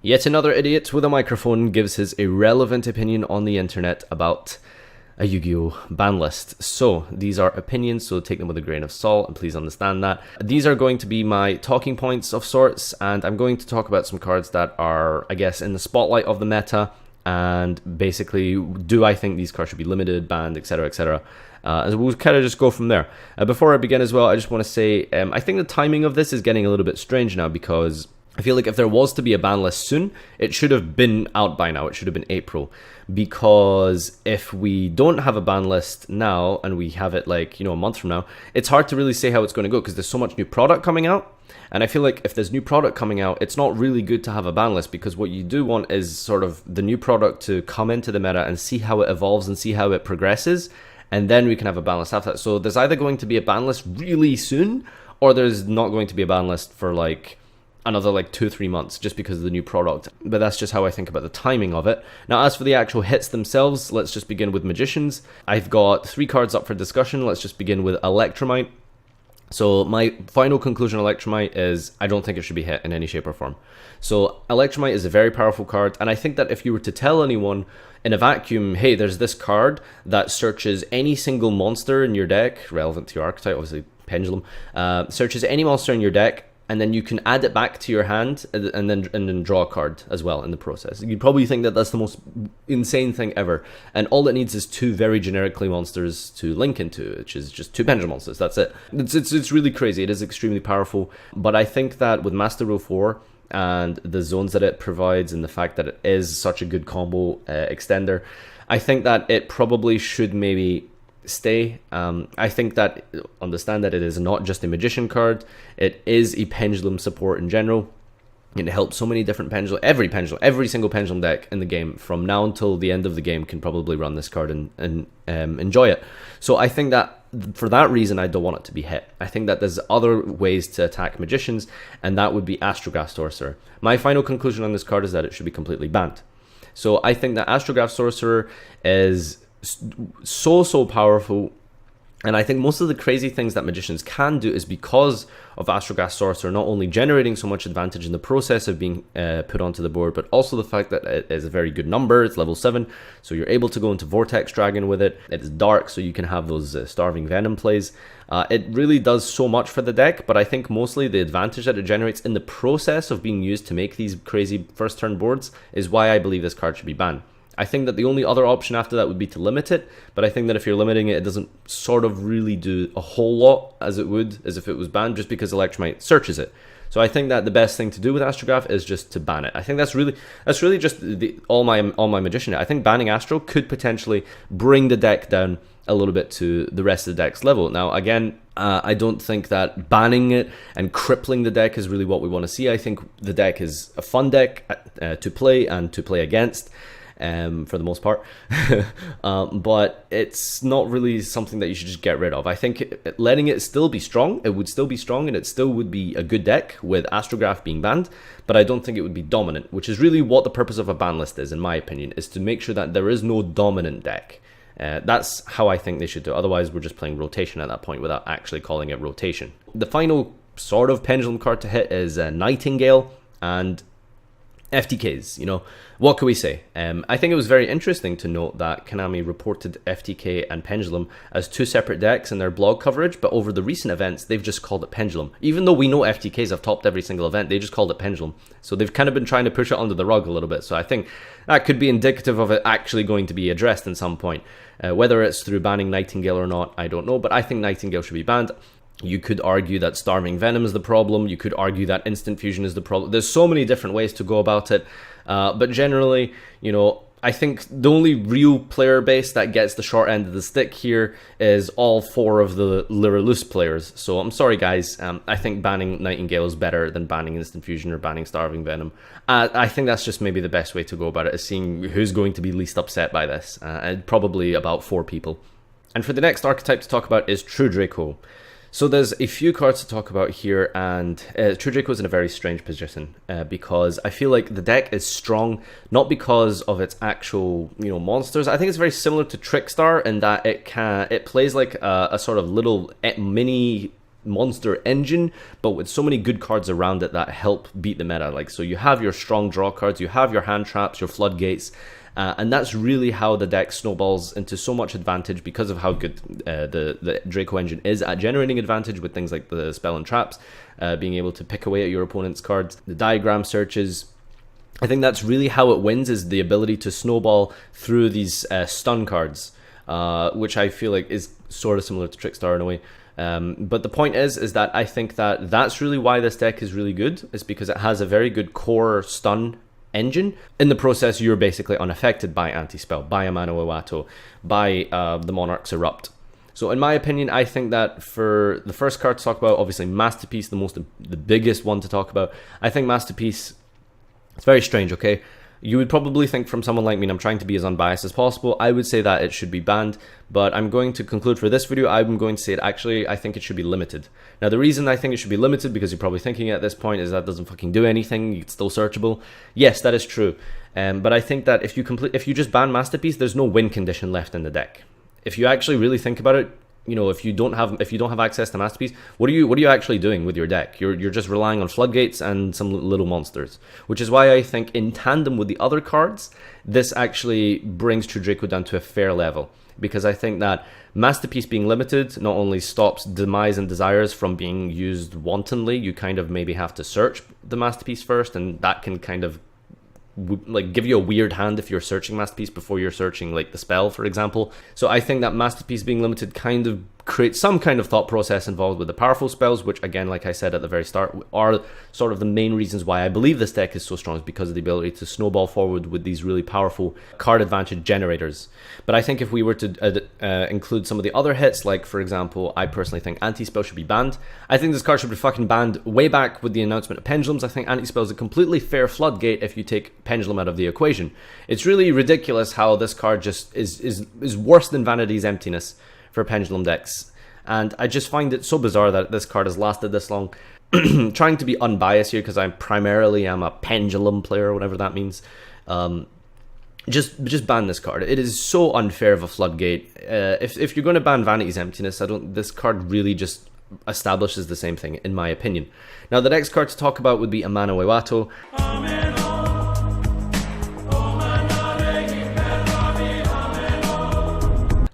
Yet another idiot with a microphone gives his irrelevant opinion on the internet about a Yu-Gi-Oh ban list. So these are opinions, so take them with a grain of salt, and please understand that. These are going to be my talking points of sorts, and I'm going to talk about some cards that are, I guess, in the spotlight of the meta, and basically, do I think these cards should be limited, banned, etc., etc. And we'll kind of just go from there. Before I begin as well, I just want to say, I think the timing of this is getting a little bit strange now, because I feel like if there was to be a ban list soon, it should have been out by now. It should have been April. Because if we don't have a ban list now, and we have it like, a month from now, it's hard to really say how it's going to go, because there's so much new product coming out. And I feel like if there's new product coming out, it's not really good to have a ban list, because what you do want is sort of the new product to come into the meta and see how it evolves and see how it progresses. And then we can have a ban list after that. So there's either going to be a ban list really soon, or there's not going to be a ban list for like another like 2-3 months, just because of the new product. But that's just how I think about the timing of it. Now, as for the actual hits themselves, let's just begin with Magicians. I've got 3 cards up for discussion. Let's just begin with Electromite. So my final conclusion on Electromite is I don't think it should be hit in any shape or form. So Electromite is a very powerful card, and I think that if you were to tell anyone in a vacuum, hey, there's this card that searches any single monster in your deck, relevant to your archetype, obviously Pendulum, searches any monster in your deck, and then you can add it back to your hand and then draw a card as well in the process. You'd probably think that that's the most insane thing ever. And all it needs is 2 very generic clay monsters to link into, which is just 2 Pendulum monsters. That's it. It's really crazy. It is extremely powerful. But I think that with Master Rule 4 and the zones that it provides, and the fact that it is such a good combo extender, I think that it probably should maybe stay. I think that, understand that it is not just a Magician card, it is a Pendulum support in general. It helps so many different every single Pendulum deck in the game from now until the end of the game can probably run this card and enjoy it. So I think that for that reason, I don't want it to be hit. I think that there's other ways to attack Magicians, and that would be Astrograph Sorcerer. My final conclusion on this card is that it should be completely banned. So I think that Astrograph Sorcerer is so powerful, and I think most of the crazy things that Magicians can do is because of Astrograph Sorcerer not only generating so much advantage in the process of being put onto the board, but also the fact that it is a very good number. It's level 7, so you're able to go into Vortex Dragon with it. It is dark, so you can have those Starving Venom plays. It really does so much for the deck, but I think mostly the advantage that it generates in the process of being used to make these crazy first turn boards is why I believe this card should be banned. I think that the only other option after that would be to limit it, but I think that if you're limiting it, it doesn't sort of really do a whole lot as it would as if it was banned, just because Electromite searches it. So I think that the best thing to do with Astrograph is just to ban it. I think that's really just all my Magician. I think banning Astro could potentially bring the deck down a little bit to the rest of the deck's level. Now, again, I don't think that banning it and crippling the deck is really what we want to see. I think the deck is a fun deck to play and to play against. For the most part, but it's not really something that you should just get rid of. I think letting it still be strong, it would still be strong, and it still would be a good deck with Astrograph being banned, but I don't think it would be dominant, which is really what the purpose of a ban list is, in my opinion, is to make sure that there is no dominant deck. That's how I think they should do it. Otherwise, we're just playing rotation at that point without actually calling it rotation. The final sort of Pendulum card to hit is Nightingale, and FTKs, what can we say? I think it was very interesting to note that Konami reported FTK and Pendulum as 2 separate decks in their blog coverage, but over the recent events, they've just called it Pendulum. Even though we know FTKs have topped every single event, they just called it Pendulum. So they've kind of been trying to push it under the rug a little bit. So I think that could be indicative of it actually going to be addressed in some point. Whether it's through banning Nightingale or not, I don't know, but I think Nightingale should be banned. You could argue that Starving Venom is the problem. You could argue that Instant Fusion is the problem. There's so many different ways to go about it. But generally, I think the only real player base that gets the short end of the stick here is all 4 of the Lyralus players. So I'm sorry, guys. I think banning Nightingale is better than banning Instant Fusion or banning Starving Venom. I think that's just maybe the best way to go about it, is seeing who's going to be least upset by this. And probably about 4 people. And for the next archetype to talk about is True DRACO. So there's a few cards to talk about here, and True DRACO is in a very strange position because I feel like the deck is strong not because of its actual monsters. I think it's very similar to TRICKSTAR in that it plays like a sort of little mini monster engine, but with so many good cards around it that help beat the meta. Like, so you have your strong draw cards, you have your hand traps, your floodgates, and that's really how the deck snowballs into so much advantage because of how good the Draco engine is at generating advantage with things like the spell and traps, being able to pick away at your opponent's cards, the diagram searches. I think that's really how it wins, is the ability to snowball through these stun cards, which I feel like is sort of similar to Trickstar in a way. But the point is that I think that that's really why this deck is really good, is because it has a very good core stun engine. In the process, you're basically unaffected by anti-spell, by Amano Iwato, by the Monarch's Erupt. So in my opinion, I think that for the first card to talk about, obviously Masterpiece, the biggest one to talk about, I think Masterpiece, it's very strange, okay? You would probably think from someone like me, and I'm trying to be as unbiased as possible, I would say that it should be banned, but I'm going to conclude for this video, I'm going to say it actually, I think it should be limited. Now the reason I think it should be limited, because you're probably thinking at this point, is that doesn't fucking do anything, it's still searchable. Yes, that is true, but I think that if you just ban Masterpiece, there's no win condition left in the deck. If you actually really think about it, you know, if you don't have access to Masterpiece, what are you actually doing with your deck? You're just relying on floodgates and some little monsters, which is why I think in tandem with the other cards, this actually brings True Draco down to a fair level, because I think that Masterpiece being limited not only stops Demise and Desires from being used wantonly. You kind of maybe have to search the Masterpiece first, and that can kind of like give you a weird hand if you're searching Masterpiece before you're searching like the spell, for example. So I think that Masterpiece being limited kind of creates some kind of thought process involved with the powerful spells, which again, like I said at the very start, are sort of the main reasons why I believe this deck is so strong, is because of the ability to snowball forward with these really powerful card advantage generators. But I think if we were to include some of the other hits, like for example, I personally think Anti-Spell should be banned. I think this card should be fucking banned way back with the announcement of Pendulums. I think Anti-Spell is a completely fair floodgate if you take Pendulum out of the equation. It's really ridiculous how this card just is worse than Vanity's Emptiness for Pendulum decks, and I just find it so bizarre that this card has lasted this long. Trying to be unbiased here, because I primarily am a Pendulum player, whatever that means. Just ban this card. It is so unfair of a floodgate. If you're going to ban Vanity's Emptiness, this card really just establishes the same thing, in my opinion. Now the next card to talk about would be Amano Iwato.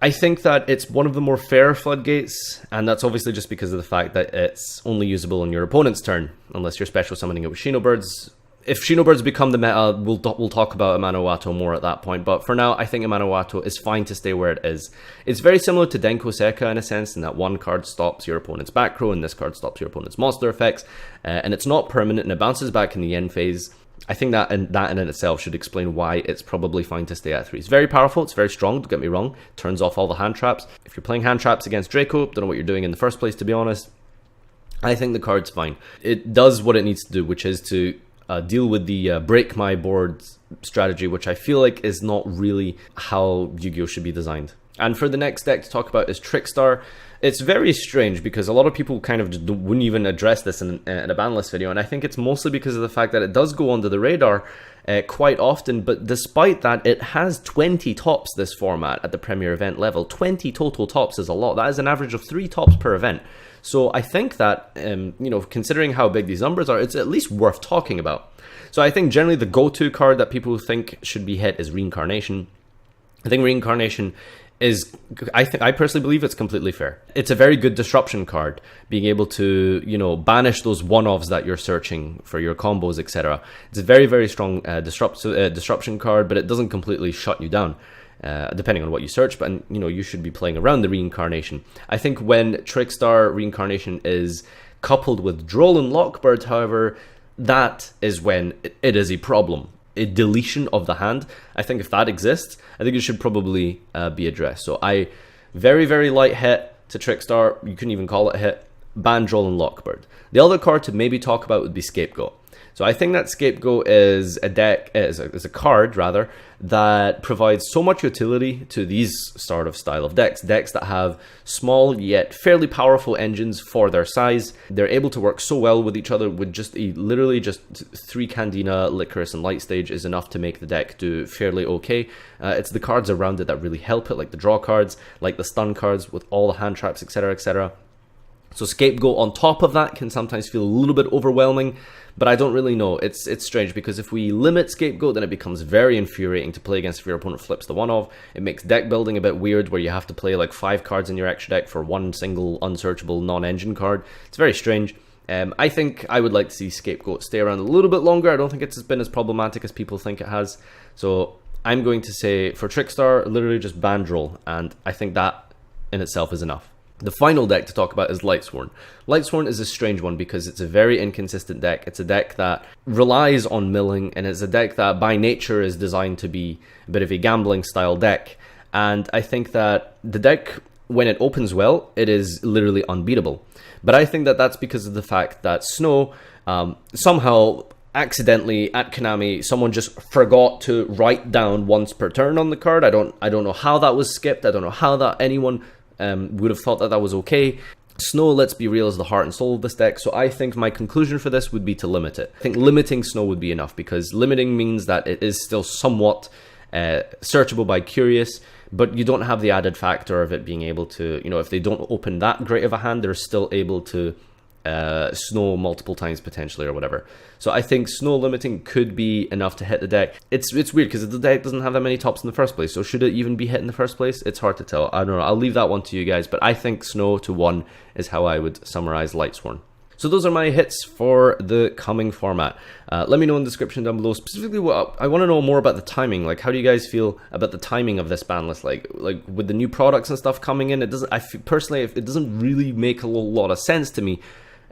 I think that it's one of the more fair floodgates, and that's obviously just because of the fact that it's only usable on your opponent's turn, unless you're special summoning it with Shinobirds. If Shinobirds become the meta, we'll talk about Amano Iwato more at that point, but for now, I think Amano Iwato is fine to stay where it is. It's very similar to Denko Seka in a sense, in that one card stops your opponent's back row, and this card stops your opponent's monster effects, and it's not permanent, and it bounces back in the end phase. I think that in itself should explain why it's probably fine to stay at 3. It's very powerful, it's very strong, don't get me wrong, turns off all the hand traps. If you're playing hand traps against Draco, don't know what you're doing in the first place, to be honest. I think the card's fine. It does what it needs to do, which is to deal with the break my board strategy, which I feel like is not really how Yu-Gi-Oh! Should be designed. And for the next deck to talk about is Trickstar. It's very strange because a lot of people kind of just wouldn't even address this in a ban list video, and I think it's mostly because of the fact that it does go under the radar quite often, but despite that, it has 20 tops this format at the Premier event level. 20 total tops is a lot. That is an average of 3 tops per event. So I think that, you know, considering how big these numbers are, it's at least worth talking about. So I think generally the go-to card that people think should be hit is Reincarnation. I think Reincarnation is, I personally believe it's completely fair. It's a very good disruption card, being able to, you know, banish those one-offs that you're searching for your combos, etc. It's a very, very strong disruption card, but it doesn't completely shut you down, depending on what you search. But, you know, you should be playing around the Reincarnation. I think when Trickstar Reincarnation is coupled with Droll and Lockbird, however, that is when it is a problem. A deletion of the hand. I think if that exists, I think it should probably be addressed. So very, very light hit to Trickstar. You couldn't even call it a hit. Ban Droll and Lockbird. The other card to maybe talk about would be Scapegoat. So I think that Scapegoat is a card rather that provides so much utility to these sort of style of decks that have small yet fairly powerful engines for their size. They're able to work so well with each other with just literally just 3 Candina, Licorice, and Light Stage is enough to make the deck do fairly okay. It's the cards around it that really help it, like the draw cards, like the stun cards with all the hand traps, etc., etc. So Scapegoat on top of that can sometimes feel a little bit overwhelming, but I don't really know. It's strange because if we limit Scapegoat, then it becomes very infuriating to play against if your opponent flips the one off. It makes deck building a bit weird where you have to play like 5 cards in your extra deck for one single unsearchable non-engine card. It's very strange. I think I would like to see Scapegoat stay around a little bit longer. I don't think it's been as problematic as people think it has. So I'm going to say for Trickstar, literally just Bandroll, and I think that in itself is enough. The final deck to talk about is Lightsworn. Lightsworn is a strange one because it's a very inconsistent deck. It's a deck that relies on milling, and it's a deck that by nature is designed to be a bit of a gambling style deck. And I think that the deck, when it opens well, it is literally unbeatable. But I think that that's because of the fact that Snow somehow accidentally at Konami, someone just forgot to write down once per turn on the card. I don't know how that was skipped. I don't know how that anyone would have thought that that was okay. Snow, let's be real, is the heart and soul of this deck, so I think my conclusion for this would be to limit it. I think limiting Snow would be enough, because limiting means that it is still somewhat searchable by Curious, but you don't have the added factor of it being able to, you know, if they don't open that great of a hand, they're still able to Snow multiple times potentially or whatever. So I think Snow limiting could be enough to hit the deck. It's weird because the deck doesn't have that many tops in the first place, so should it even be hit in the first place? It's hard to tell. I don't know. I'll leave that one to you guys, but I think Snow to 1 is how I would summarize Lightsworn. So those are my hits for the coming format. Let me know in the description down below specifically what I want to know more about the timing. Like, how do you guys feel about the timing of this ban list? Like with the new products and stuff coming in, it doesn't. Personally, it doesn't really make a lot of sense to me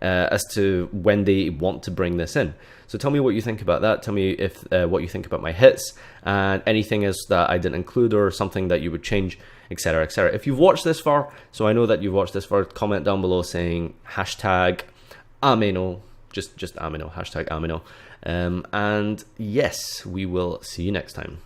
as to when they want to bring this in. So tell me what you think about that. Tell me if what you think about my hits and anything else that I didn't include or something that you would change, etc., etc. If you've watched this far, so I know that you've watched this far, comment down below saying hashtag Ameno, just Ameno, hashtag Ameno. And yes, we will see you next time.